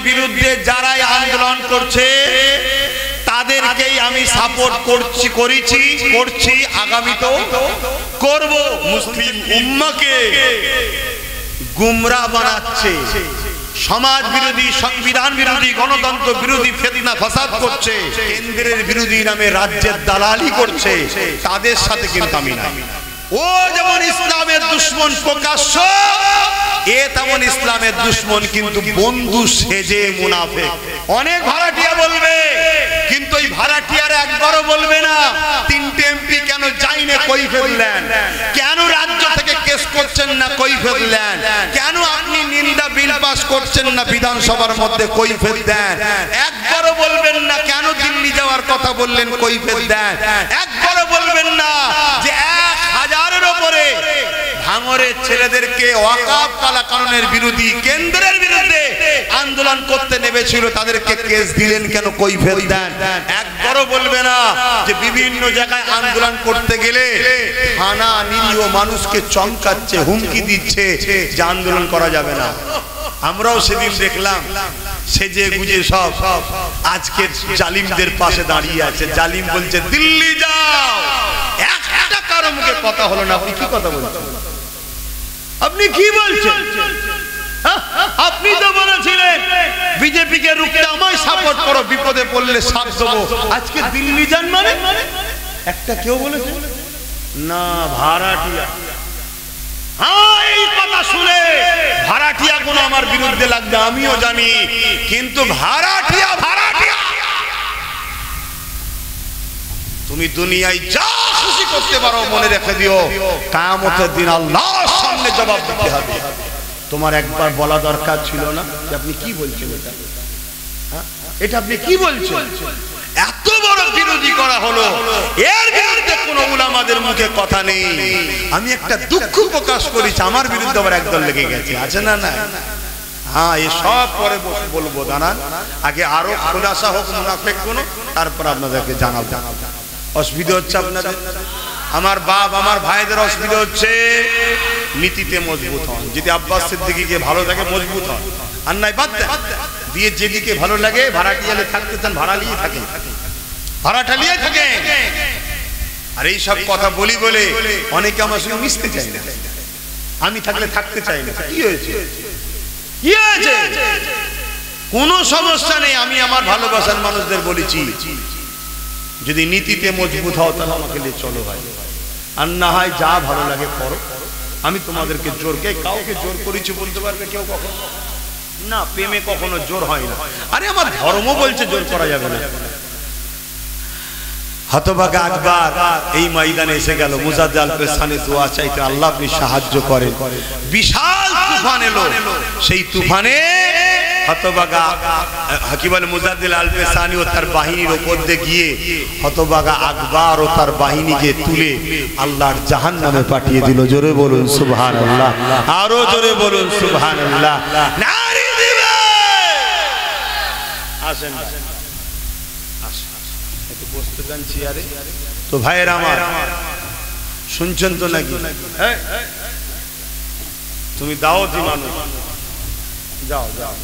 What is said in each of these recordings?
বিরুদ্ধে যারাই আন্দোলন করছে তাদেরকেই আমি সাপোর্ট করছি আগামীতেও করব। মুসলিম উম্মাহকে গুমরাহ বানাচ্ছে, সমাজ বিরোধী, সংবিধান বিরোধী, গণতন্ত্র বিরোধী ফিতনা ফাসাদ করছে, কেন্দ্রের বিরোধী নামে রাজ্যের দালালি করছে, তাদের সাথে কিন্তু আমি নাই। ও যেমন ইসলামের দুশমন প্রকাশ্য, এ তেমন ইসলামের দুশমন কিন্তু বন্ধু সেজে মুনাফিক। অনেক ভাড়াটিয়া বলবে, কিন্তু ওই ভাড়াটিয়ারা একবারও বলবে না 3টে এমপি কেন যায়নি কৈফিয়ত দেন, কেন রাজ্য থেকে কেস করছেন না কৈফিয়ত দেন, কেন আপনি নিন্দা বিল পাস করছেন না বিধানসভার মধ্যে কৈফিয়ত দেন। একবারও বলবেন না কেন দিল্লি যাওয়ার কথা বললেন কৈফিয়ত দেন। একবারও বলবেন না যে 1000-এর উপরে ভাঙরের ছেলেদেরকে ওয়াকফ কালা কানুনের বিরোধী, কেন্দ্রের বিরুদ্ধে আন্দোলন করতে নেমেছিল, তাদেরকে কেস দিলেন কেন কৈফিয়ত দেন। একবারও বলবে না যে বিভিন্ন জায়গায় আন্দোলন করতে গেলে থানা নিরীহ মানুষকে চমকাচ্ছে, হুমকি দিচ্ছে যে আন্দোলন করা যাবে না। আমরাও সেদিন দেখলাম সেজে গুজে সব আজকে জালিমদের পাশে দাঁড়িয়ে আছে। জালিম বলছে দিল্লি যাও, একটা কারো মুখে কথা হলো না। আপনি কি কথা বলছেন? আপনি কি বলছেন? আপনি তো বলেছিলেন বিজেপি কে রুখতে আমায় সাপোর্ট করো, বিপদে পড়লে সাথ দেবো। আজকে দিল্লি যান মানে একটা কেউ বলেছে না ভাড়াটিয়া। এই কথা শুনে ভাড়াটিয়া কোন আমার বিরুদ্ধে লাগবে আমিও জানি, কিন্তু ভাড়াটিয়া তুমি দুনিয়ায় যা খুশি করতে পারো, মনে রেখে দিও কিয়ামতের দিন আল্লাহর সামনে জবাব দিতে হবে। তোমার একবার বলা দরকার ছিল না যে আপনি কি বলছেন, এটা আপনি কি বলছেন? এত বড় বিরোধী করা হলো, এর বিরুদ্ধে কোন উলামাদের মুখে কথা নেই। আমি একটা দুঃখ প্রকাশ করেছি, আমার বিরুদ্ধে আবার একদল লেগে গেছে, আছে না? না, হ্যাঁ, এই সব পরে বলবো। দাঁড়ান, আগে আরো খোলাসা হোক মুনাফিক কোন, তারপর আপনাদেরকে জানাবো। অসুবিধা হচ্ছে আপনাদের, আমার বাপ আমার ভাইদের অসুবিধা হচ্ছে। নীতিতে মজবুত হন, যদি আব্বাস সিদ্দিকীকে ভালো থাকে মজবুত হন, আর নাই বাদ দেন। দিয়ে যেদিকে ভালো লাগে ভাড়াটিয়ালে থাকতে চান ভাড়া নিয়ে থাকেন, ভাড়াটা নিয়ে থাকেন। আর এই সব কথা বলি বলে অনেকে আমার সঙ্গে মিশতে চায় না, আমি থাকলে থাকতে চাই না। কি হয়েছে? কোনো সমস্যা নেই, আমি আমার ভালোবাসার মানুষদের বলেছি যদি নীতিতে মজবুত হও তাহলে আমাকে নিয়ে চলো ভাই, আর না হয় যা ভালো লাগে করো। আমি তোমাদেরকে কাউকে জোর করেছি বলতে পারবে কেউ কখনো? না, প্রেমে কখনো জোর হয় না। আরে আমার ধর্ম বলছে জোর করা যাবে না। হতভাগা আকবর এই ময়দানে এসে গেল, মুজাদ্দিদ আল-পেশানি দোয়া চাইতে, আল্লাহ আপনি সাহায্য করেন। বিশাল তুফান এলো, সেই তুফানে হতভাগা কি বলে মুজাদ্দিদ আল-পেশানি ও তার বাহিনীর উপর দিয়ে গিয়ে হতভাগা আকবর ও তার বাহিনীকে তুলে আল্লাহর জাহান্নামে পাঠিয়ে দিল। জোরে বলুন সুবহানাল্লাহ, আরো জোরে বলুন সুবহানাল্লাহ। নারী দিবে আসেন, একটু বসতে দেন চেয়ারে। তো ভাইয়েরা আমার শুনছেন তো নাকি? তুমি দাওয়াতি মানুষ, যাও যাও,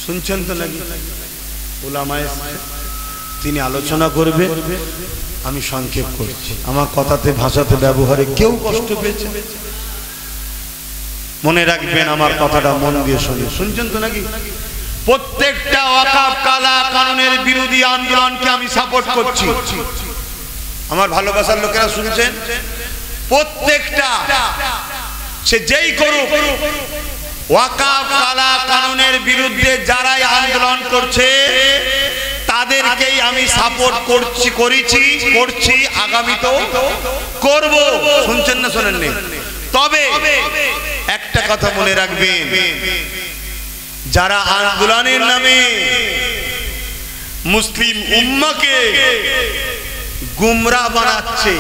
শুনছেন তো নাকি? উলামায়ে তিনি আলোচনা করবে, আমি সংক্ষেপ করছি। আমার কথাতে ভাষাতে ব্যবহারে কেউ কষ্ট পেয়েছে মনে রাখবেন, আমার কথাটা মন দিয়ে শুনে। শুনছেন তো নাকি? প্রত্যেকটা ওয়াকফ কালা কানুনের বিরোধী আন্দোলনকে আমি সাপোর্ট করছি। আমার ভালোবাসার লোকেরা শুনছেন? প্রত্যেকটা সে যেই করুক, ওয়াকফ কালা কানুনের বিরুদ্ধে যারাই আন্দোলন করছে তাদেরকেই আমি সাপোর্ট করছি আগামীতেও করব। শুনছেন না শোনেননি? তবে একটা কথা মনে রাখবেন, যারা আন্দোলনের নামে মুসলিম উম্মাহকে গুমরাহ বানাচ্ছে,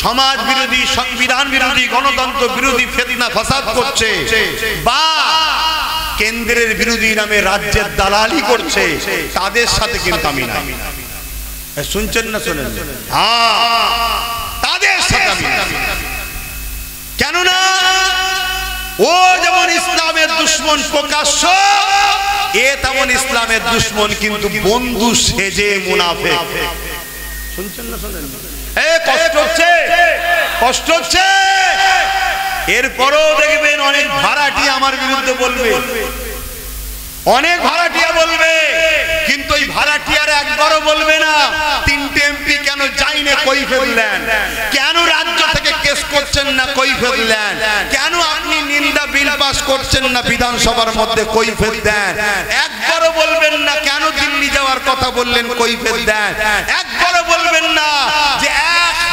সমাজ বিরোধী, সংবিধান বিরোধী, গণতন্ত্র বিরোধী ফিতনা ফাসাদ করছে, বা কেন্দ্রের বিরোধী নামে রাজ্যের দালালি করছে, তাদের সাথে কিন্তু আমি নাই। শুনছেন না শোনেন? হ্যাঁ, তাদের সাথে আমি নাই। কেননা ও যেমন দুশ্মন প্রকাশ্য, এ তেমন ইসলামের দুশ্মন কিন্তু বন্ধু সেজে মুনাফিক। শুনছেন না শোনেন? কষ্ট হচ্ছে, কষ্ট হচ্ছে। এরপরও দেখবেন অনেক ভাড়াটি আমার বিরুদ্ধে বলবে, অনেক ভাড়াটিয়া বলবে, কিন্তু ওই ভাড়াটিয়ার একবারও বলবে না 3টে এমপি কেন যায়নি কৈফিয়ত দেন, কেন রাজ্য থেকে কেস করছেন না কৈফিয়ত দেন, কেন আপনি নিন্দা বিল পাস করছেন না বিধানসভার মধ্যে কৈফিয়ত দেন। একবারও বলবেন না কেন দিল্লি যাওয়ার কথা বললেন কৈফিয়ত দেন। একবারও বলবেন না যে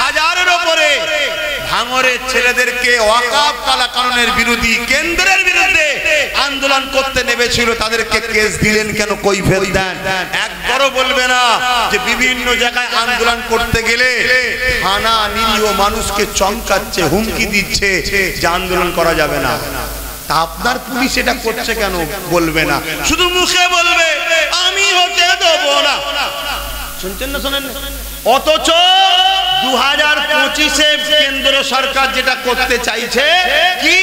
1000-এর উপরে ভাঙরের ছেলেদেরকে ওয়াকফ কালাকানুনের বিরোধী কেন্দ্রের বিরুদ্ধে আন্দোলন করতে নেমেছিল, তাদেরকে কেস দিলেন কেন কৈফিয়ত দেন। একবারও বলবে না যে বিভিন্ন জায়গায় আন্দোলন করতে গেলে থানা নিরীহ মানুষকে চমকাচ্ছে, হুমকি দিচ্ছে যে আন্দোলন করা যাবে না। তা আপনার পুলিশ এটা করছে কেন বলবে না, শুধু মুখে বলবে আমি হতে দেব না। শুনছেন না শোনেন? অথচ 2025-এ কেন্দ্র সরকার যেটা করতে চাইছে কি,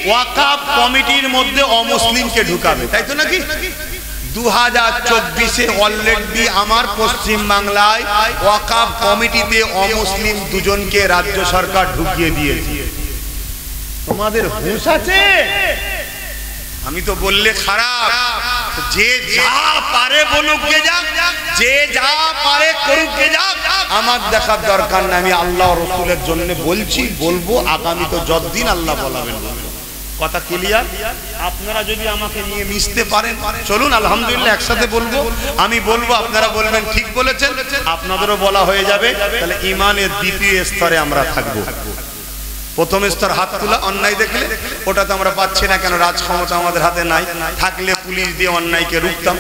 ওয়াকফ কমিটির মধ্যে অমুসলিমকে ঢুকাবে, তাই তো নাকি? 2024-এ অলরেডি আমার পশ্চিম বাংলায় ওয়াকফ কমিটিতে অমুসলিম 2জনকে রাজ্য সরকার ঢুকিয়ে দিয়েছে। তোমাদের হুঁশ আছে? আমি তো বললে খারাপ, যে যা পারে বলুক গে যাক, যে যা পারে করুক গে যাক, আমার দেখার দরকার নাই। আমি আল্লাহ রসুলের জন্য বলছি, বলবো, আগামী তো যতদিন আল্লাহ বলাবেন। কথা ক্লিয়ার? আপনারা যদি আমাকে নিয়ে মিশতে পারেন চলুন, আলহামদুলিল্লাহ একসাথে বলবো, আমি বলবো, আপনারা বলবেন ঠিক বলেছেন, আপনাদেরও বলা হয়ে যাবে। তাহলে ইমানের দ্বিতীয় স্তরে আমরা থাকবো। প্রথম স্তর হাত তোলা, অন্যায় দেখলে ওটাতে আমরা পাচ্ছি না কেন, রাজ ক্ষমতা আমাদের হাতে নাই, থাকলে পুলিশ দিয়ে অন্যায়কে রুখতাম।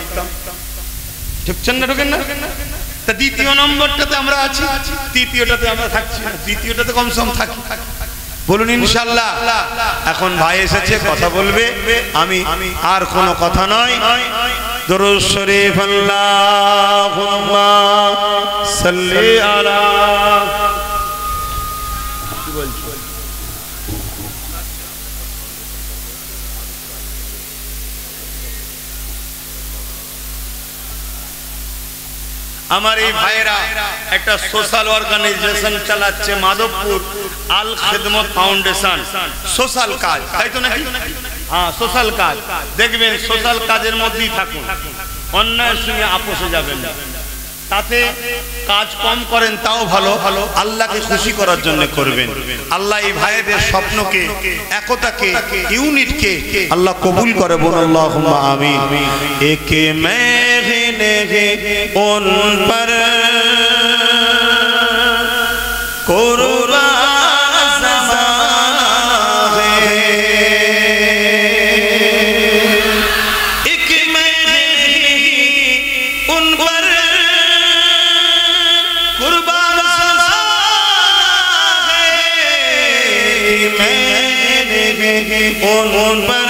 ঢুকছেন না, ঢুকেন না? তা দ্বিতীয় নম্বরটাতে আমরা আছি, তৃতীয়টাতে আমরা থাকছি না, দ্বিতীয়টাতে কমসম থাকি। বলুন ইনশাআল্লাহ। এখন ভাই এসেছে, কথা বলবে, আমি আর কোনো কথা নয়। দরুদ শরীফ আল্লাহুম্মা সাল্লি আলা, কি বলছো? আমার এই ভাইয়েরা একটা সোশ্যাল অর্গানাইজেশন চালাচ্ছে মাধবপুর, আল খেদমত ফাউন্ডেশন, সোশ্যাল কাজ, তাই তো নাকি? হ্যাঁ, সোশ্যাল কাজ। দেখবেন সোশ্যাল কাজের মধ্যেই থাকুন, অন্যায়ের সঙ্গে আপোষে যাবেন না। তাতে কাজ কম করেন তাও ভালো, আল্লাহকে খুশি করার জন্য করবেন। আল্লাহ এই ভাইদের স্বপ্নকে, একতাকে, ইউনিটকে আল্লাহ কবুল করে। বলুন আল্লাহুম্মা আমিন। একে মেহনে উন পর কুরবান জামানা হে, এক মেহনে উন পর কুরবান জামানা হে, মেহনে উন পর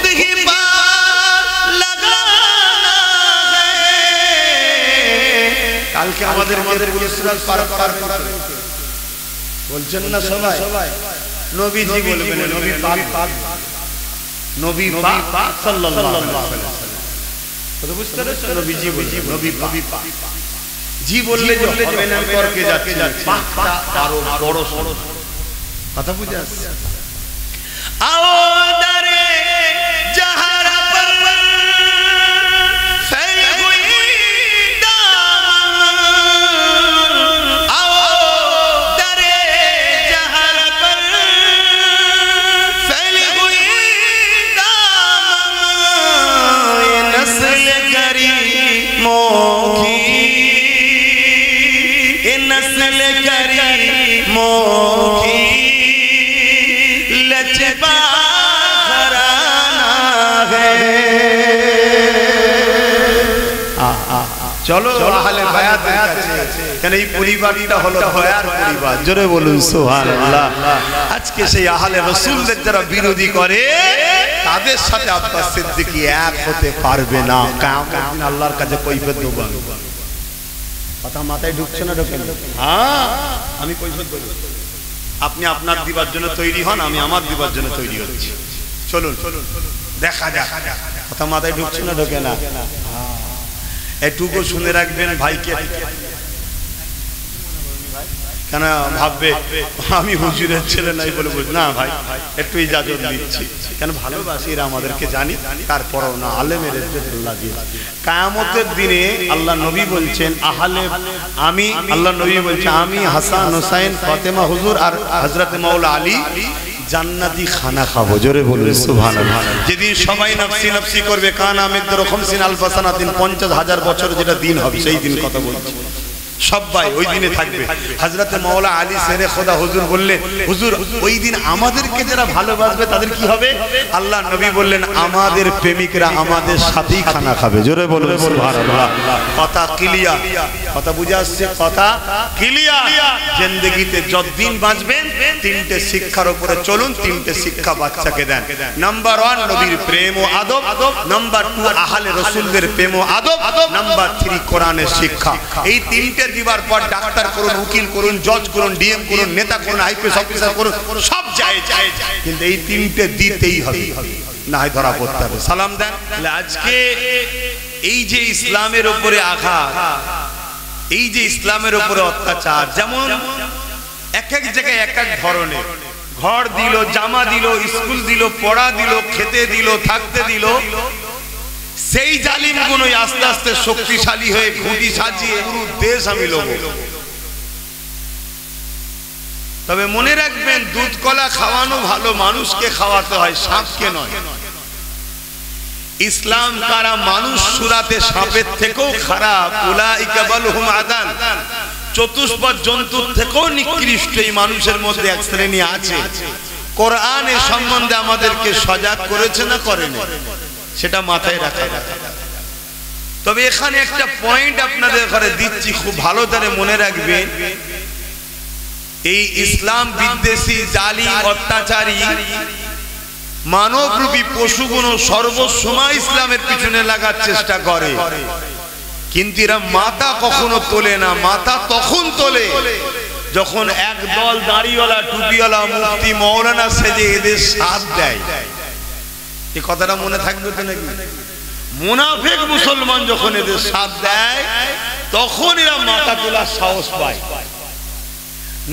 खुद ही पार लगाना है। कल के हमारे पुलिसराज पार বলছেন না সবাই, নবীজি বলবেন, নবী পাক সাল্লাল্লাহু আলাইহি ওয়াসাল্লাম। কথা বুঝতে পেরেছেন? নবীজি বলবেন, নবী পাক জি বললে যে হবে না, তর্কে যাচ্ছে, পাকটা আরো বড় সরো। কথা বুঝে আসছে? आओ दरे जहरा पर फैल हुई दामन, आओ दरे जहरा पर फैल हुई दामन, ये नस्ल करीमों की, ये नस्ल करीमों की लचबा घराना है। चलो আহলে বায়াতের কাছে, কেন এই পরিবারটা হলো দয়ার পরিবার। জোরে বলুন সুবহানাল্লাহ। আজকে সেই আহলে রাসূলদের যারা বিরোধী করে তাদের সাথে আব্বাস সিদ্দিকী এক হতে পারবে না। কিয়ামতের দিন আল্লাহর কাছে কৈফিয়ত দেব। কথা মাথায় ঢুকছে না? ঢোকে? হ্যাঁ, আমি কৈফিয়ত দেব। আপনি আপনার দিবার জন্য তৈরি হন, আমি আমার দিবার জন্য তৈরি হচ্ছি। চলুন দেখা যাক। কথা মাথায় ঢুকছে না? ঢোকে না? এটুকু শুনে রাখবেন ভাইকে, কেন ভাববে আমি হুজুরের ছেলে নাই বলে বুঝ না। ভাই একটু ইজাজত দিচ্ছি, কেন ভালোবাসি, এরা আমাদেরকে জানি, তারপরও না আলেমের ইজ্জত আল্লাহ দিয়ে। কিয়ামতের দিনে আল্লাহ নবী বলছেন আহলে, আমি আল্লাহ নবী বলছেন আমি হাসান হোসেন ফাতেমা হুজুর আর হযরত মাওলা আলী জান্নাতি খানা খাবো। জোরে বলুন সুবহানাল্লাহ। যেদিন সবাই নফসি নফসি করবে, কানা মিকদারু 50 আলফ সানাতিন, 50,000 বছর যেটা দিন হবে, সেই দিন কথা বলছি। সবাই ওই দিনে থাকবে। হযরত মাওলা আলী শেরে খোদা হুজুর বললেন, হুজুর ওই দিন আমাদেরকে যারা ভালোবাসবে তাদের কি হবে? আল্লাহ নবী বললেন আমাদের প্রেমিকরা আমাদের সাথেই খানা খাবে। জোরে বলুন সুবহানাল্লাহ। কথা ক্লিয়ার? কথা বুঝে আসছে? কথা ক্লিয়ার? জিন্দেগিতে যতদিন বাঁচবেন তিনটে শিক্ষার উপরে চলুন, তিনটে শিক্ষা বাচ্চাকে দেন। নাম্বার 1 নবীর প্রেম ও আদব, নাম্বার 2 আহলে রাসূলদের প্রেম ও আদব, নাম্বার 3 কোরআনের শিক্ষা। এই তিনটে দিবার পর ডাক্তার করুন, উকিল করুন, জজ করুন, ডিএম করুন, নেতা করুন, আইপিএস অফিসার করুন, সব যায়, কিন্তু এই তিনটে দিতেই হবে, না হয় ধরা পড়তে হবে। সালাম দেন। আজকে এই যে ইসলামের উপরে আঘাত, এই যে ইসলামের উপরে অত্যাচার, যেমন এক এক জায়গায় এক এক ধরনের, ঘর দিল, জামা দিল, স্কুল দিল, পড়া দিল, খেতে দিল, থাকতে দিল, সেই জালিমগুলো আস্তে আস্তে শক্তিশালী হয়ে ঘুঁটি সাজিয়ে পুরো দেশ আমি লোব। তবে মনে রাখবেন দুধ কলা খাওয়ানো ভালো, মানুষকে খাওয়াতে হয়, সাপকে নয়। ইসলাম কারা মানুষ সুরাতে সাপের থেকেও খারাপ, উলাইকা বালহুম আদান, চতুষ্পদ জন্তুর থেকেও নিকৃষ্ট এই মানুষের মধ্যে এক শ্রেণী আছে। কোরআন এ সম্বন্ধে আমাদেরকে সজাগ করেছে না করেনি, সেটা মাথায় রাখা। তবে এখানে একটা পয়েন্ট আপনাদের ঘরে দিচ্ছি, খুব ভালো করে মনে রাখবেন। এই ইসলাম বিদ্বেষী জালিম অত্যাচারী মানবরূপী পশুগুলো সর্বসময় ইসলামের পিছনে লাগার চেষ্টা করে, কিন্তু এরা মাথা কখনো তোলে না। মাথা তখন তোলে যখন একদল দাড়িওয়ালা, টুপিওয়ালা, মুফতি, মৌলানা সেজে এদের সাথ দেয়। এই কথাটা মনে থাকবে তো নাকি? মুনাফিক মুসলমান যখন এদের সাথ দেয় তখন এরা মাথা তোলার সাহস পায়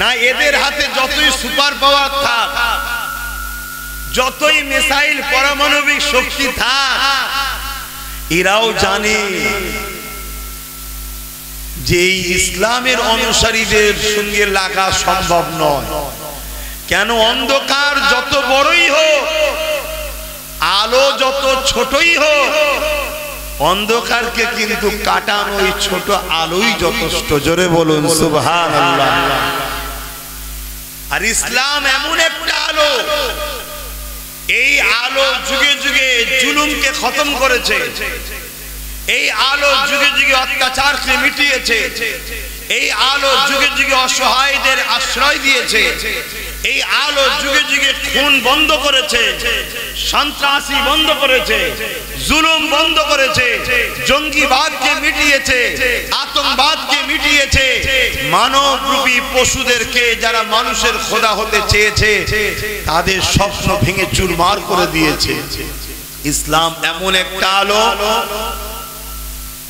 না। এদের হাতে যতই সুপার পাওয়ার থাক, যতই মিসাইল পারমাণবিক শক্তি থাক, এরাও জানে যে ইসলামের অনুসারীদের সঙ্গে লাগা সম্ভব নয়। কেন? অন্ধকার যত বড়ই হোক, আলো যত ছোটই হোক, অন্ধকারকে কিন্তু কাটানো ওই ছোট আলোই যথেষ্ট। জোরে বলুন সুবহানাল্লাহ। আর ইসলাম এমন একটা আলো, এই আলো যুগে যুগে জুলুমকে খতম করেছে, এই আলো যুগে যুগে অত্যাচারকে মিটিয়েছে, এই আলো যুগে যুগে অসহায়দের আশ্রয় দিয়েছে, এই আলো যুগে যুগে খুন বন্ধ করেছে, সন্ত্রাসী বন্ধ করেছে, জুলুম বন্ধ করেছে, জঙ্গিবাদকে মিটিয়েছে, আতঙ্কবাদকে মিটিয়েছে, মানবরূপী পশুদেরকে যারা মানুষের খোদা হতে চেয়েছে তাদের স্বপ্ন ভেঙে চুরমার করে দিয়েছে। ইসলাম এমন একটা আলো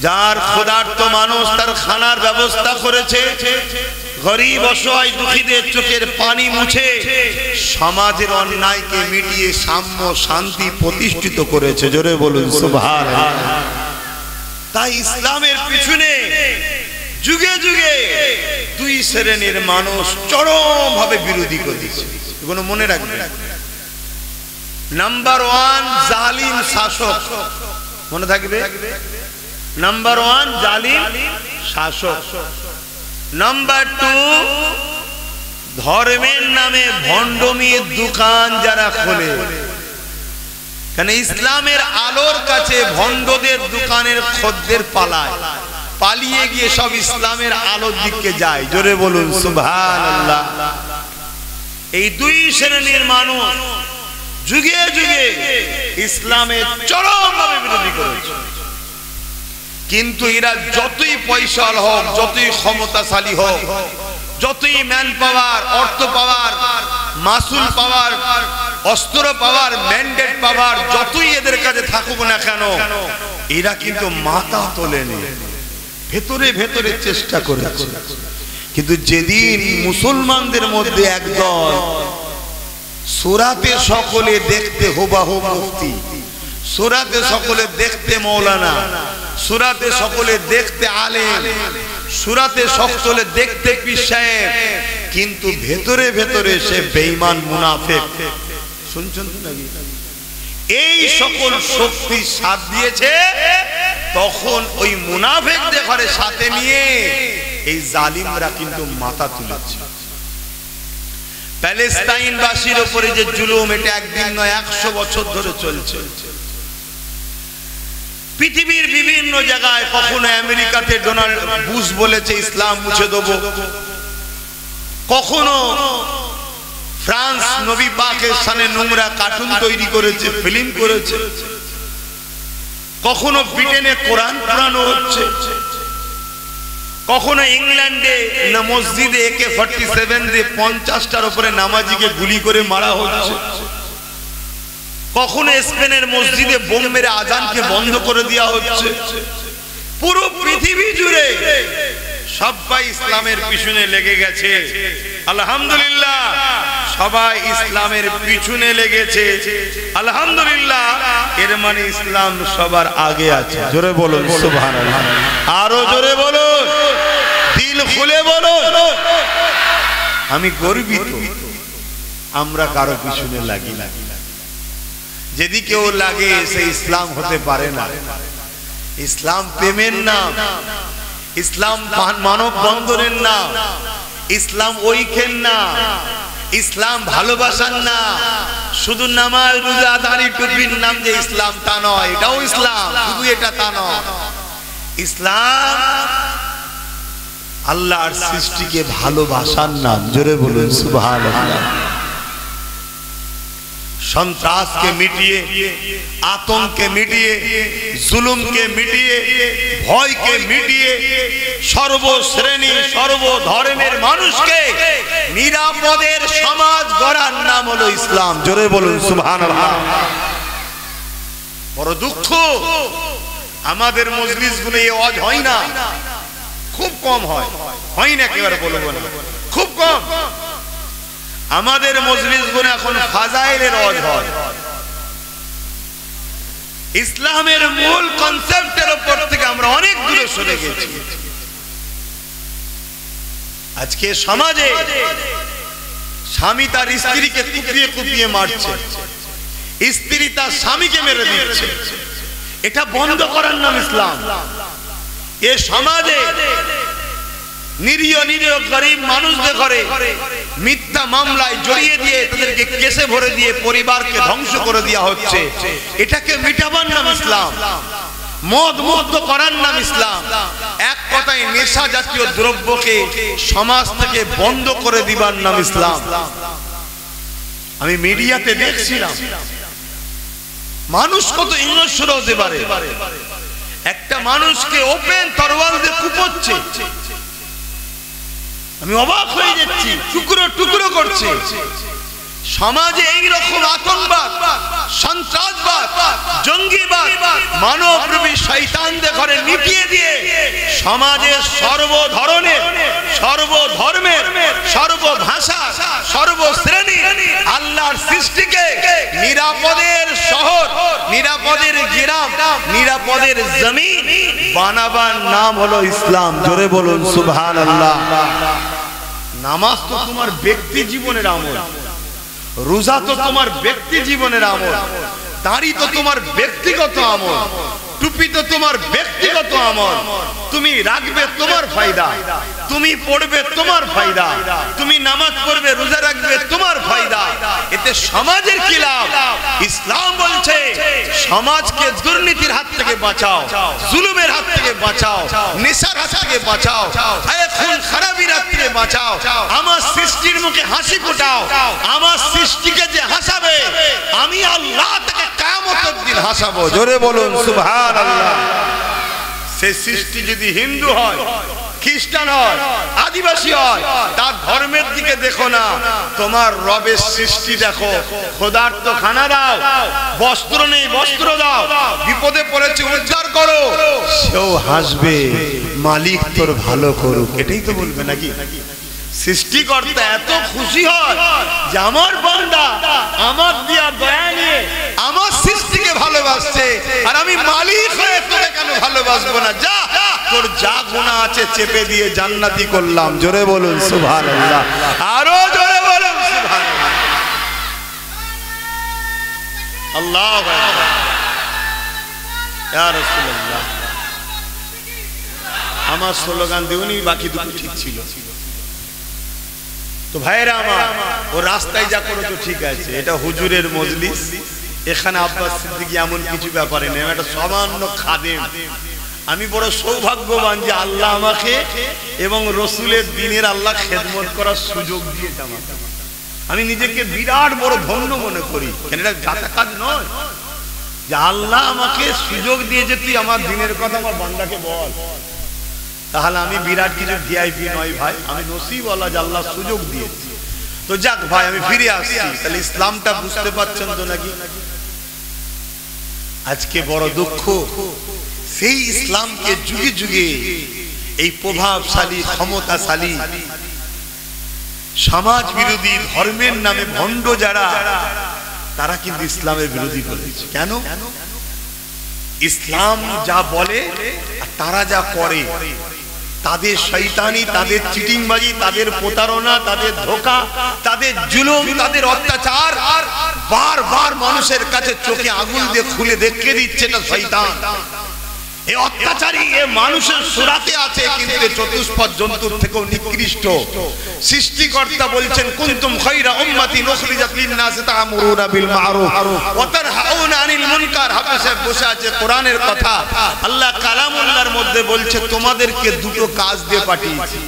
যার ক্ষুধার্ত মানুষ তার খানার ব্যবস্থা করেছে, গরিব অসহায় দুঃখীদের চোখের পানি মুছে সমাজের অন্যায়কে মিটিয়ে সাম্য শান্তি প্রতিষ্ঠিত করেছে। জোরে বলুন সুবহানাল্লাহ। তাই ইসলামের পিছনে যুগে যুগে দুই শ্রেণীর মানুষ চরম ভাবে বিরোধী করেছে, এগুলো মনে রাখবেন। নাম্বার ওয়ান জালিম শাসক, মনে থাকবে। নাম্বার ওয়ান জালিম শাসক। নাম্বার টু ধর্মের নামে ভণ্ডমির দোকান যারা খোলে। কেন ইসলামের আলোর কাছে ভণ্ডদের দোকানের খদ্দের পালায়, পালিয়ে গিয়ে সব ইসলামের আলোর দিকে যায়। জোরে বলুন সুবহানাল্লাহ। এই দুই শ্রেণীর মানুষ যুগে যুগে ইসলামের চরমভাবে বিরোধী করেছে। কিন্তু এরা যতই পয়সাল হোক, যতই ক্ষমতাশালী হোক, যতই ম্যান পাওয়ার, অর্থ পাওয়ার, মাসুল পাওয়ার, অস্ত্র পাওয়ার, ম্যান্ডেট পাওয়ার যতই এদের কাছে থাকুক না কেন, এরা কিন্তু মাথা তোলেনি, ভেতরে ভেতরে চেষ্টা করেছে। কিন্তু যেদিন মুসলমানদের মধ্যে একদল সূরাতে সকলে দেখতে হুবাহু মুফতি, সূরাতে সকলে দেখতে মৌলানা, সূরাতে সকলে দেখতে আলেম, সূরাতে সকলে দেখতে পীর সাহেব, কিন্তু ভেতরে ভেতরে সে বেঈমান মুনাফিক। শুনছেন তো নাকি? এই সকল শক্তি সাথ দিয়েছে, তখন ওই মুনাফিকদের ঘরে সাথে নিয়ে এই জালিমরা কিন্তু মাথা তুলেছে। প্যালেস্টাইনবাসীর উপরে যে জুলুম, এটা একদিন নয় 100 বছর ধরে চলছে। পৃথিবীর বিভিন্ন জায়গায়, কখনো আমেরিকাতে ডোনাল্ড বুশ বলেছে ইসলাম মুছে দেব, কখনো ফ্রান্স নবী পাকের সামনে নোংরা কার্টুন তৈরি করেছে, ফিল্ম করেছে, কখনো ব্রিটেনে কোরআন পোড়ানো হচ্ছে, কখনো ইংল্যান্ডে মসজিদে AK-47 দিয়ে 50টার উপরে নামাজিকে গুলি করে মারা হচ্ছে, কখনো স্পেনের মসজিদে বোম মেরে আজানকে বন্ধ করে দেওয়া হচ্ছে। পুরো পৃথিবী জুড়ে সবাই ইসলামের পিছনে লেগে গেছে। আলহামদুলিল্লাহ, সবাই ইসলামের পিছনে লেগেছে। আলহামদুলিল্লাহ, এর মানে ইসলাম সবার আগে আছে। জোরে বলুন সুবহানাল্লাহ, আরো জোরে বলুন, দিল খুলে বলুন। আমি গর্বিত আমরা কারো পিছনে লাগি না। যদি কেউ লাগে সে ইসলাম হতে পারে না। ইসলাম প্রেমের নাম, ইসলাম মানব বন্ধনের নাম, ইসলাম ঐক্যের নাম, ইসলাম ভালোবাসার নাম। শুধু নামাজ রোজা দাড়ি টুপির নাম যে ইসলাম তা নয়, এটাও ইসলাম, শুধু এটা তা নয়। ইসলাম আল্লাহর সৃষ্টিকে ভালোবাসার নাম। জোরে বলুন সুবহানাল্লাহ। সন্ত্রাসকে মিটিয়ে, আতঙ্ককে মিটিয়ে, জুলুমকে মিটিয়ে, ভয়কে মিটিয়ে সর্বশ্রেণী সর্বধর্মের মানুষকে নিরাপদের সমাজ গড়ার নাম হলো ইসলাম। জোরে বলুন সুবহানাল্লাহ। বড় দুঃখ, আমাদের মজলিসগুলো এই ওয়াজ হয় না, খুব কম হয়, হয় না একেবারে বলবো না, খুব কম। আমাদের মজলিসগুলো এখন ফাজাইলের ওয়াজ হয়। ইসলামের মূল কনসেপ্টের উপর থেকে আমরা অনেক দূরে সরে গেছি। আজকে সমাজে স্বামী তার স্ত্রীকে কুপিয়ে কুপিয়ে মারছে, স্ত্রী তার স্বামীকে মেরে দিচ্ছে। এটা বন্ধ করার নাম ইসলাম। এ সমাজে নিরীহ নিরীহ গরিব মানুষদের ঘরে মিথ্যা মামলায় জড়িয়ে দিয়ে তাদেরকে কেসে ভরে দিয়ে পরিবারকে ধ্বংস করে দেওয়া হচ্ছে। এটাকে মিটাবার নাম ইসলাম। মদ মুক্ত করার নাম ইসলাম। এক কথায় নেশা জাতীয় দ্রব্যকে সমাজ থেকে বন্ধ করে দিবার নাম ইসলাম। আমি মিডিয়াতে দেখছিলাম মানুষ কত হিংস্র হতে পারে। একটা মানুষকে ওপেন তরোয়াল দিয়ে কুপোচ্ছে, আমি অবাক হয়ে যাচ্ছি, টুকরো টুকরো করছে। সমাজে এই রকম আতঙ্কবাদ, সন্ত্রাসবাদ, জঙ্গিবাদ, মানবরূপী শয়তানদের ঘরে নিপিয়ে দিয়ে সমাজের সর্বধরনের, সর্বধর্মের, সর্বভাষা, সর্বশ্রেণী আল্লাহর সৃষ্টিকে নিরাপদের শহর, নিরাপদের গ্রাম, নিরাপদের জমিন বানাবার নাম হলো ইসলাম। জোরে বলুন সুবহানাল্লাহ। নামাজ তো তোমার ব্যক্তি জীবনের আমল, রোজা তো তোমার ব্যক্তি জীবনের আমল, দাড়ি তো তোমার ব্যক্তিগত আমল, টুপি তো তোমার ব্যক্তিগত আমল। তুমি রাখবে তোমার ফায়দা, তুমি পড়বে তোমার ফায়দা, তুমি নামাজ পড়বে, রোজা রাখবে তোমার ফায়দা। এতে সমাজের কি লাভ? ইসলাম বলছে সমাজকে দুর্নীতির হাত থেকে বাঁচাও, জুলুমের হাত থেকে বাঁচাও, নেশার হাত থেকে বাঁচাও, খুন খারাপির হাত থেকে বাঁচাও। আমার সৃষ্টির মুখে হাসি ফোটাও। আমার সৃষ্টিকে যে হাসাবে আমি আল্লাহ তাকে কিয়ামতের দিন হাসাবো। জোরে বলুন সুবহানাল্লাহ। সেই সৃষ্টি যদি হিন্দু হয়, খ্রিস্টান হয়, আদিবাসী হয়, তার ধর্মের দিকে দেখো না, তোমার রবের সৃষ্টি দেখো। খোদার্থ খানা দাও, বস্ত্র নেই বস্ত্র দাও, বিপদে পড়েছে উদ্ধার করো, সেও হাসবে, মালিক তোর ভালো করুক, এটাই তো বলবে নাকি? সৃষ্টিকর্তা এত খুশি হয় যে আমার বান্দা আমার দিয়া দয়া নিয়ে আমার সৃষ্টিকে ভালোবাসছে, আর আমি মালিক হয়ে তোকে কেন ভালোবাসবো না? যা, তোর যা গুনাহ আছে চেপে দিয়ে জান্নাতি করলাম। জোরে বলুন সুবহানাল্লাহ, আরো জোরে বলুন সুবহানাল্লাহ। আল্লাহু আকবার, ইয়া রাসূলুল্লাহ। আমার স্লোগান দিওনি, বাকি দুটো ঠিক ছিল। তো ভাইরা আমার, ও রাস্তায় যা করো তো ঠিক আছে, এটা হুজুরের মজলিস, এখানে আব্বাস সিদ্দিকী এমন কিছু ব্যাপারে নেই, একটা সামান্য খাদেম। আমি বড় সৌভাগ্যবান যে আল্লাহ আমাকে এবং রসুলের দিনের আল্লাহ খেদমত করার সুযোগ দিয়েছে আমাকে। আমি নিজেকে বিরাট বড় ধন্য মনে করি, কেন এটা জাতা কাজ নয় যে আল্লাহ আমাকে সুযোগ দিয়েছে তুই আমার দিনের কথা আমার বান্দাকে বল। তাহলে আমি বিরাট কিছু ভিআইপি নয় ভাই, আমি নসিবওয়ালা যে আল্লাহ সুযোগ দিয়েছে। তো যাক ভাই, আমি ফিরে আসছি। তাহলে ইসলামটা বুঝতে পারছেন তো নাকি? আজকে বড় দুঃখ, সেই ইসলামকে যুগে যুগে এই প্রভাবশালী, ক্ষমতাশালী, সমাজ বিরোধী, ধর্মের নামে ভণ্ড যারা, তারা কিন্তু ইসলামের বিরোধী করেছে। কেন? ইসলাম যা বলে আর তারা যা করে, তাদের শয়তানি, তাদের চিটিংবাজি, তাদের প্রতারণা, তাদের ধোঁকা, তাদের জুলুম, তাদের অত্যাচার বারবার মানুষের কাছে চোখে আগুন দিয়ে খুলে দেখিয়ে দিচ্ছে না শয়তান। এই অত্যাচারী এ মানুষের সুরাতে আছে, কিন্তু চতুষ্পদ জন্তুর থেকেও নিকৃষ্ট। সৃষ্টিকর্তা বলছেন কুনতুম খায়রা উম্মাতিন উখরিজাত লিন-নাসি তা'মুরুনা বিল মা'রুফ ওয়া তানহাউনা আনিল মুনকার। হাফেজে বসে আছে কোরআনের কথা। আল্লাহ কালামুল্লাহর মধ্যে বলছে তোমাদেরকে দুটো কাজ দিয়ে পাঠিয়েছি,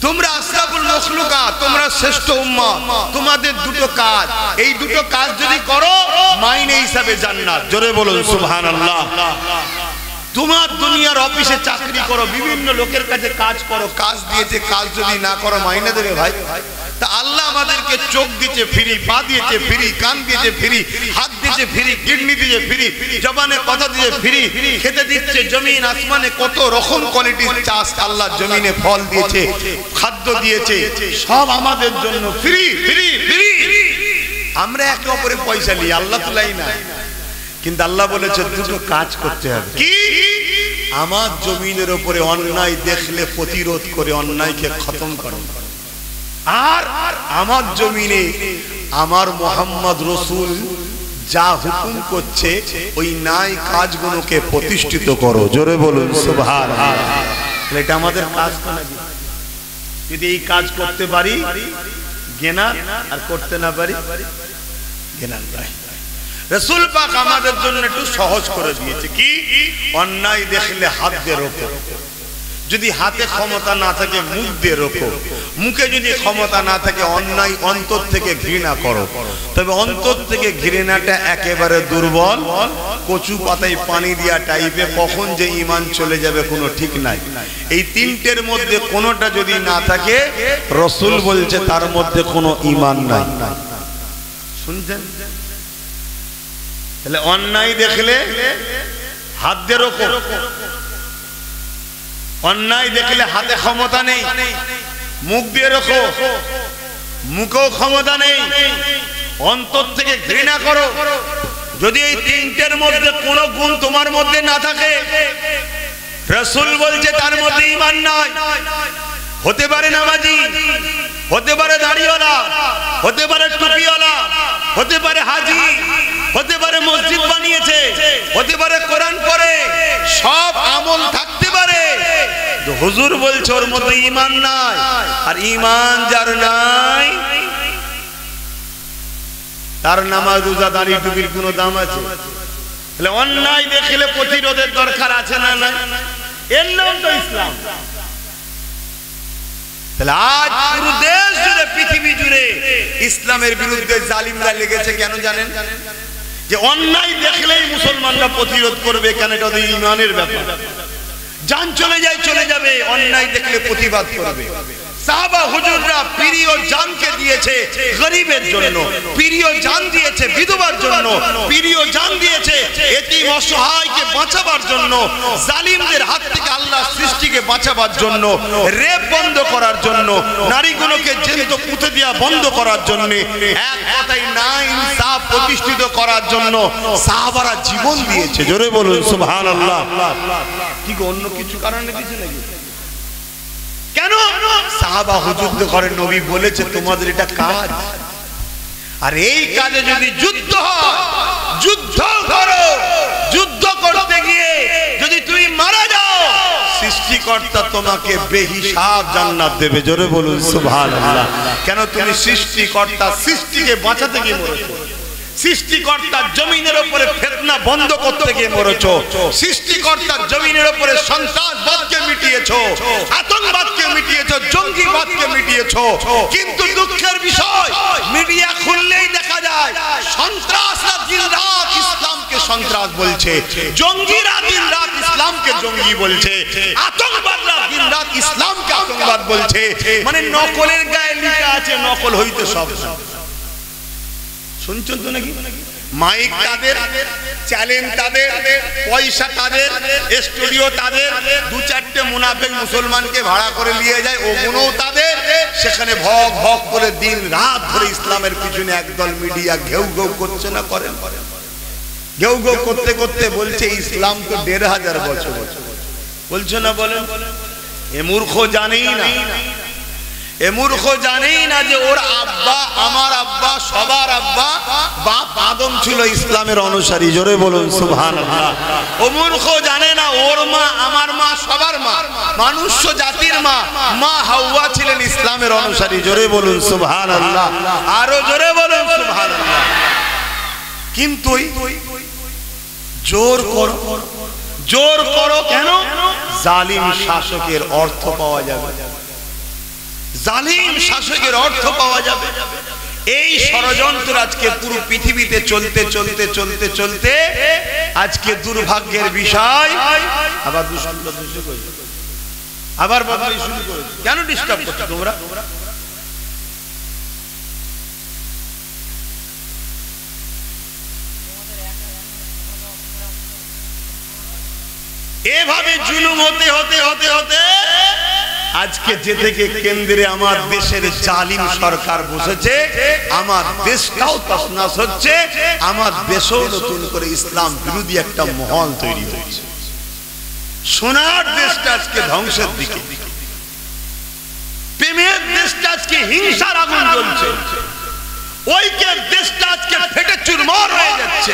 তোমরা আশরাফুল মখলুকাত, তোমরা শ্রেষ্ঠ উম্মত, তোমাদের দুটো কাজ, এই দুটো কাজ যদি করো মাইনে হিসাবে জান্নাত। জোরে বলুন সুবহানাল্লাহ। তোমার দুনিয়ার অফিসে চাকরি করো, বিভিন্ন লোকের কাছে কাজ করো, কাজ দিয়েছে, কাজ যদি না করো মাইনে দেবে ভাই? তা আল্লাহ আমাদেরকে চোখ দিয়েছে ফ্রি, পা দিয়েছে ফ্রি, কান দিয়েছে ফ্রি, হাত দিয়েছে ফ্রি, কিডনি দিয়েছে ফ্রি, জবানে কথা দিয়েছে ফ্রি, খেতে দিচ্ছে জমিন আসমানে কত রকম কোয়ালিটির চাষ আল্লাহ জমিনে ফল দিয়েছে, খাদ্য দিয়েছে, সব আমাদের জন্য ফ্রি ফ্রি ফ্রি। আমরা একে অপরের পয়সা নিই, আল্লাহ তো লাই না। কিন্তু আল্লাহ বলেছে দুটো কাজ করতে হবে। কি? আমার জমিনের উপরে অন্যায় দেখলে প্রতিরোধ করে অন্যায়কে খতম করো, আর আমার জমিনে আমার মুহাম্মদ রাসূল যা হুকুম করছে ওই ন্যায় কাজগুলোকে প্রতিষ্ঠিত করো। জোরে বলুন সুবহানাল্লাহ। এটা আমাদের কাজ নাকি? যদি এই কাজ করতে পারি গেনা, আর করতে না পারি গেনা। রাসূল পাক আমাদের জন্য একটু সহজ করে দিয়েছে কি, অন্যায় দেখলে হাত দিয়ে রোখো, যদি হাতে ক্ষমতা না থাকে মুখ দিয়ে রোখো, মুখে যদি ক্ষমতা না থাকে অন্যায় অন্তর থেকে ঘৃণা করো। তবে অন্তর থেকে ঘৃণাটা একেবারে দুর্বল, কচু পাতায় পানি দিয়া টাইপে, কখন যে ঈমান চলে যাবে কোনো ঠিক নাই। এই তিনটের মধ্যে কোনোটা যদি না থাকে রাসূল বলছে তার মধ্যে কোনো ঈমান নাই। শুনছেন? তাহলে অন্যায় দেখলে হাত দিয়ে রোখো, অন্যায় দেখলে হাতে ক্ষমতা নেই মুখ দিয়ে রোখো, মুখেও ক্ষমতা নেই, অন্তর থেকে ঘৃণা করো। যদি এই তিনটের মধ্যে কোনো গুণ তোমার মধ্যে না থাকে রাসূল বলছে তার মধ্যে ঈমান নাই। হতে পারে নামাজি, হতে পারে দাড়িওয়ালা, হতে পারে টুপিওয়ালা, হতে পারে হাজি, হতে পারে মসজিদ বানিয়েছে, হতে পারে কোরআন পড়ে, সব আমল থাকতে পারে, হুজুর বলছে ওর মধ্যে ঈমান নাই। আর ঈমান যার নাই তার নামাজ রোজা দাড়ি টুপির কোনো দাম আছে? তাহলে অন্যায় দেখলে প্রতিরোধের দরকার আছে না নাই? এর নাম তো ইসলাম। তাহলে আজ পুরো দেশ জুড়ে, পৃথিবী জুড়ে ইসলামের বিরুদ্ধে জালিমরা লেগেছে কেন জানেন? যে অন্যায় দেখলেই মুসলমানরা প্রতিরোধ করবে, কেন? এটা তো ঈমানের ব্যাপার। জান চলে যায় চলে যাবে, অন্যায় দেখলে প্রতিবাদ করবে। সাহাবা হুজুররা প্রিয় জানকে দিয়েছে গরিবের জন্য, প্রিয় জান দিয়েছে বিধবার জন্য, প্রিয় জান দিয়েছে এতিম অসহায়কে বাঁচাবার জন্য, জালিমদের হাত থেকে আল্লাহ সৃষ্টিকে বাঁচাবার জন্য, রেপ বন্ধ করার জন্য, নারীগুলোকে জ্যান্ত পুঁতে দেওয়া বন্ধ করার জন্য, এক কথায় না ইনসাফ প্রতিষ্ঠিত করার জন্য সাহাবারা জীবন দিয়েছে। জোরে বলুন সুবহানাল্লাহ। কি অন্য কিছু কারণে কিছু নাকি? কেন? সাহাবা হুজুরদের ঘরে নবী বলেছে তোমাদের এটা কাজ, আর এই কাজে যদি যুদ্ধ হয়, যুদ্ধ করো, যুদ্ধ করতে গিয়ে যদি তুমি মারা যাও সৃষ্টিকর্তা তোমাকে বেহিসাব জান্নাত দেবে। জোরে বলুন সুবহানাল্লাহ। কেন? তুমি সৃষ্টিকর্তা সৃষ্টিকে বাঁচাতে গিয়ে মরেছো, সৃষ্টিকর্তার জমিনের উপরে ফিতনা বন্ধ করতে গিয়ে মরেছো, সৃষ্টিকর্তার জমিনের উপরে সন্ত্রাসবাদকে মিটিয়েছো, আতঙ্কবাদকে মিটিয়েছো, জঙ্গিবাদকে মিটিয়েছো। কিন্তু দুঃখের বিষয় মিডিয়া খুললেই দেখা যায় সন্ত্রাসরা দিনরাত ইসলামকে সন্ত্রাস বলছে, জঙ্গিরা দিনরাত ইসলামকে জঙ্গি বলছে, আতঙ্কবাদরা দিনরাত ইসলামকে আতঙ্কবাদ বলছে। মানে নকলের গায়ে লেখা আছে নকল হইতে সব। শুনছেন তো নাকি? মাইক তাদের, চ্যালেঞ্জ তাদের, পয়সা তাদের, স্টুডিও তাদের, দু চারটে মুনাফিক মুসলমানকে ভাড়া করে নিয়ে যায়, ওগুলোও তাদের। সেখানে ভগ ভগ করে দিন রাত ধরে ইসলামের পিছনে একদল মিডিয়া ঘেউ ঘেউ করছে না করেন? ঘেউ ঘেউ করতে করতে বলছে ইসলাম তো ১৫০০ বছর বলছে না, বলেন? এ মূর্খ জানেই না, এ মূর্খ জানেই না যে ওর আব্বা, আমার আব্বা, সবার আব্বা বাপ আদম ছিল ইসলামের অনুসারী। জোরে বলুন সুবহানাল্লাহ। ও মূর্খ জানে না ওর মা, আমার মা, সবার মা, মানুষ্য জাতির মা, মা হাওয়া ছিলেন ইসলামের অনুসারী। জোরে বলুন সুবহানাল্লাহ, আরো জোরে বলুন সুবহানাল্লাহ। কিন্তু জোর করো, জোর করো কেন? জালিম শাসকের অর্থ পাওয়া যাবে, জালিম শাসকের অর্থ পাওয়া যাবে। এই ষড়যন্ত্র আজকে পুরো পৃথিবীতে চলতে চলতে চলতে চলতে আজকে দুর্ভাগ্যের বিষয় আবার আবার বদলাই শুরু করেছে। কেন ডিস্টার্ব করছো তোমরা? এভাবে জুলুম হতে হতে হতে হতে আজকে যে থেকে কেন্দ্রে আমার দেশের জালিম সরকার বসেছে, আমার দেশটাও তছনছ হচ্ছে, আমার দেশও নতুন করে ইসলাম বিরোধী একটা মহল তৈরি হয়েছে। সোনার দেশটা আজকে ধ্বংসের দিকে, প্রেমের দেশটা আজকে হিংসার আগুন জ্বলছে, ঐক্যের দেশটা আজকে ফেটে চুরমার হয়ে যাচ্ছে।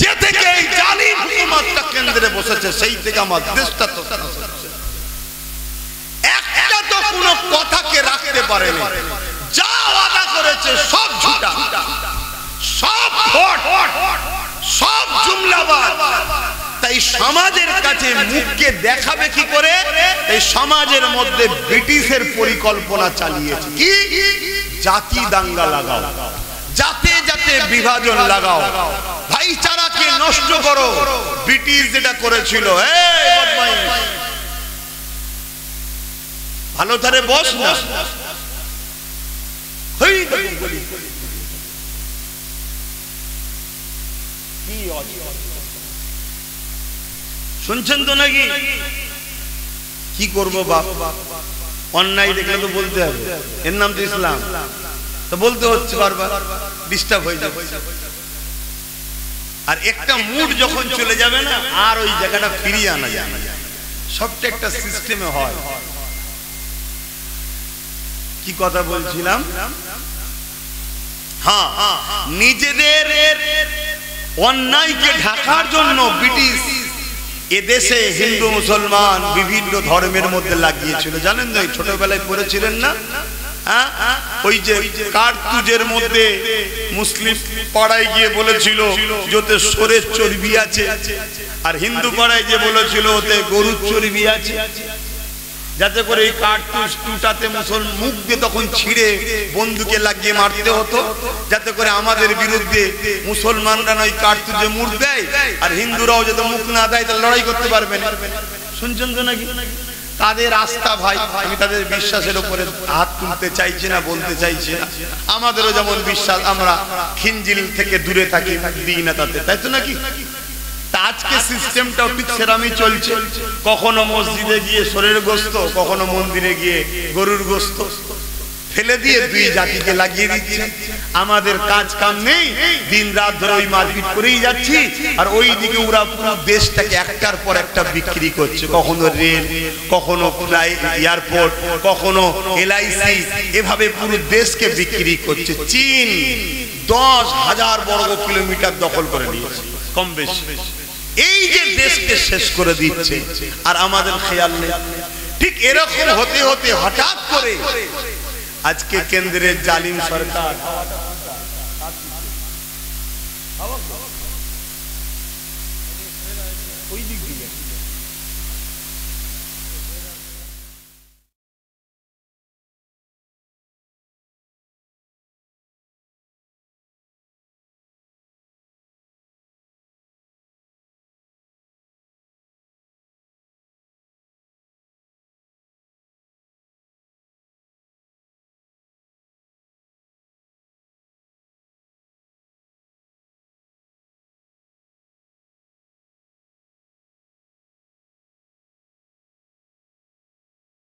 যে থেকে এই জালিম হুকুমতটা কেন্দ্রে বসেছে সেই থেকে আমার দেশটা তছনছ হচ্ছে। একটা তো কোনো কথাকে রাখতে পারেনি, যা ওয়াদা করেছে সব ঝুটা, সব ফট। তাই সমাজের কাছে মুখকে দেখাবে কি করে? এই সমাজের মধ্যে ব্রিটিশের পরিকল্পনা চালিয়েছে কি? জাতি দাঙ্গা লাগাও, জাতে জাতে বিভাজন লাগাও, ভাইচারাকে নষ্ট করো। ব্রিটিশ যেটা করেছিল, ভালো ধারে বস না, শুনছেন তো নাকি? কি করবো বাপ, অন্যায় দেখলে তো বলতে হবে, এর নাম তো ইসলাম, তো বলতে হচ্ছে, বারবার ডিস্টার্ব হয়ে যাবে। আর একটা মুড যখন চলে যাবে না, আর ওই জায়গাটা ফিরিয়ে আনা যায় না। সবটা একটা সিস্টেমে হয়। কি কথা বলছিলাম? হ্যাঁ, নিজেদের অন্যায়কে ঢাকার জন্য ব্রিটিশ এদেশে হিন্দু মুসলমান বিভিন্ন ধর্মের মধ্যে লাগিয়েছিল। জানেন না, ছোটবেলায় পড়েছিলেন না? ওই যে কার্তুজের মধ্যে মুসলিম পাড়ায় গিয়ে বলেছিল যাতে সোরের চর্বি আছে, আর হিন্দু পাড়ায় গিয়ে বলেছিল ওতে গরুর চর্বি আছে, যাতে করে এই কার্তুজ টুটাতে মুসলমান মুখ দিয়ে তখন ছিঁড়ে বন্দুকে লাগিয়ে মারতে হতো, যাতে করে আমাদের বিরুদ্ধে মুসলমানরা নয় কার্তুজে মুখ দেয়, আর হিন্দুরাও যাতে মুখ না দেয় তাহলে লড়াই করতে পারবে না। শুনছেন তো নাকি? তাদের আস্থা ভাই, আমি তাদের বিশ্বাসের উপরে হাত তুলতে চাইছি না, বলতে চাইছি না। আমাদেরও যেমন বিশ্বাস, আমরা খিঞ্জিল থেকে দূরে থাকি, দিই না তাতে, তাই তো নাকি? আজকে সিস্টেমটাও ঠিক সেরামই চলছে। কখনো মসজিদে গিয়ে সোরের গোস্ত, কখনো মন্দিরে গিয়ে গরুর গোস্ত ফেলে দিয়ে দুই জাতিকে লাগিয়ে দিচ্ছে। আমাদের কাজ কাম নেই, দিন রাত ধরে ওই মারপিট করেই যাচ্ছি, আর ওই দিকে ওরা পুরো দেশটাকে একটার পর একটা বিক্রি করছে। কখনো রেল, কখনো এয়ারপোর্ট, কখনো LIC, এভাবে পুরো দেশকে বিক্রি করছে। চীন 10,000 বর্গ কিলোমিটার দখল করে নিয়েছে কম বেশি। এই যে দেশকে শেষ করে দিচ্ছে, আর আমাদের খেয়াল নেই। ঠিক এরকম হতে হতে হঠাৎ করে আজকে কেন্দ্রের জালিম সরকার ওই দিক